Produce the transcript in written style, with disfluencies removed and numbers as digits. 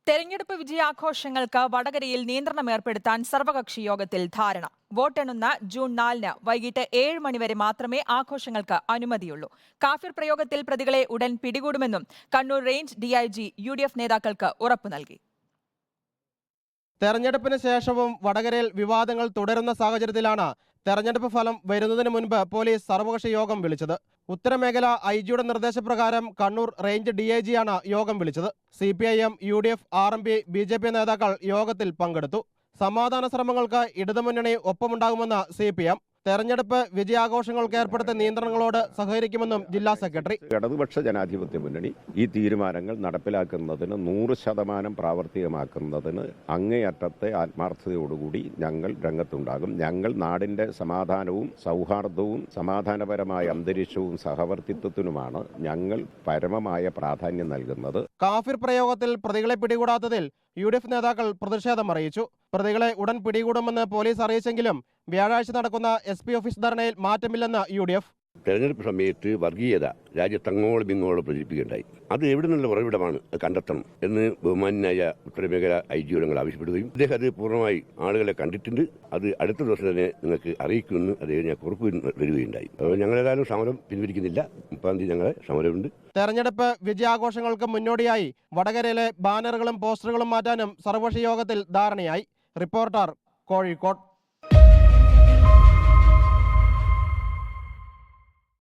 തെരഞ്ഞെടുപ്പ് വിജയാഘോഷങ്ങൾക്ക് വടകരയിൽ നിയന്ത്രണം ഏർപ്പെടുത്താൻ സർവകക്ഷി യോഗത്തിൽ ധാരണ. വോട്ടെണ്ണുന്ന ജൂൺ 4 വൈകിട്ട് 7 മണിവരെ മാത്രമേ ആഘോഷങ്ങൾക്ക് അനുമതിയുള്ളൂ. കാഫിർ പ്രയോഗത്തിൽ പ്രതികളെ ഉടൻ പിടികൂടുമെന്നും കണ്ണൂർ റേഞ്ച് ഡിഐജി UDF നേതാക്കൾക്ക് ഉറപ്പു നൽകി. തെരഞ്ഞെടുപ്പിന് ശേഷവും വടകരയിൽ വിവാദങ്ങൾ തുടരുന്ന സാഹചര്യത്തിലാണ് തെരഞ്ഞെടുപ്പ് ഫലം വരുന്നതിന് മുൻപ് പോലീസ് സർവകക്ഷി യോഗം വിളിച്ചത്. ഉത്തരമേഖല IG-യുടെ നിർദ്ദേശപ്രകാരം കണ്ണൂർ റേഞ്ച് DIG-യാണ് യോഗം വിളിച്ചത്. CPIM, UDF, RMP, BJP നേതാക്കൾ യോഗത്തിൽ പങ്കെടുത്തു. സമാധാന ശ്രമങ്ങൾക്ക് ഇടതുമുന്നണി ഒപ്പമുണ്ടാകുമെന്ന് CPM. തെരഞ്ഞെടുപ്പ് വിജയാഘോഷങ്ങൾക്ക് ഏർപ്പെടുത്തിയ നിയന്ത്രണങ്ങളോട് സഹകരിക്കുമെന്നും ജില്ലാ സെക്രട്ടറി. ഇടതുപക്ഷ ജനാധിപത്യ മുന്നണി ഈ തീരുമാനങ്ങൾ നടപ്പിലാക്കുന്നതിന് 100% പ്രാവർത്തികമാക്കുന്നതിന് അങ്ങേയറ്റത്തെ ആത്മാർത്ഥതയോടുകൂടി ഞങ്ങൾ രംഗത്തുണ്ടാകും. ഞങ്ങൾ നാടിന്റെ സമാധാനവും സൗഹാർദ്ദവും സമാധാനപരമായ അന്തരീക്ഷവും സഹവർത്തിത്വത്തിനുമാണ് ഞങ്ങൾ പരമമായ പ്രാധാന്യം നൽകുന്നത്. കാഫിർ പ്രയോഗത്തിൽ പ്രതികളെ പിടികൂടാത്തതിൽ UDF നേതാക്കൾ പ്രതിഷേധം അറിയിച്ചു. പ്രതികളെ ഉടൻ പിടികൂടുമെന്ന് പോലീസ് അറിയിച്ചെങ്കിലും വ്യാഴാഴ്ച നടക്കുന്ന SP ഓഫീസ് ധർണയിൽ മാറ്റമില്ലെന്ന് UDF. തെരഞ്ഞെടുപ്പ് സമയത്ത് വർഗീയത രാജ്യത്തങ്ങോളം ഇങ്ങോളം പ്രചരിപ്പിക്കുകയുണ്ടായി. അത് എവിടെ നിന്നുള്ള ഉറവിടമാണ് കണ്ടെത്തണം എന്ന് ബഹുമാന്യനായ ഉത്തരമേഖല IG-യോട് ഞങ്ങൾ ആവശ്യപ്പെടുകയും അദ്ദേഹം അത് പൂർണ്ണമായി ആളുകളെ കണ്ടിട്ടുണ്ട്. അത് അടുത്ത ദിവസം തന്നെ നിങ്ങൾക്ക് അറിയിക്കുമെന്ന് അദ്ദേഹം ഞാൻ ഉറപ്പ് തരികയുണ്ടായി. ഞങ്ങളേതായാലും സമരം പിൻവലിക്കുന്നില്ല. 30-ാം തീയതി ഞങ്ങളെ സമരമുണ്ട്. തെരഞ്ഞെടുപ്പ് വിജയാഘോഷങ്ങൾക്ക് മുന്നോടിയായി വടകരയിലെ ബാനറുകളും പോസ്റ്ററുകളും മാറ്റാനും സർവകക്ഷി യോഗത്തിൽ ധാരണയായി. റിപ്പോർട്ടർ, കോഴിക്കോട്.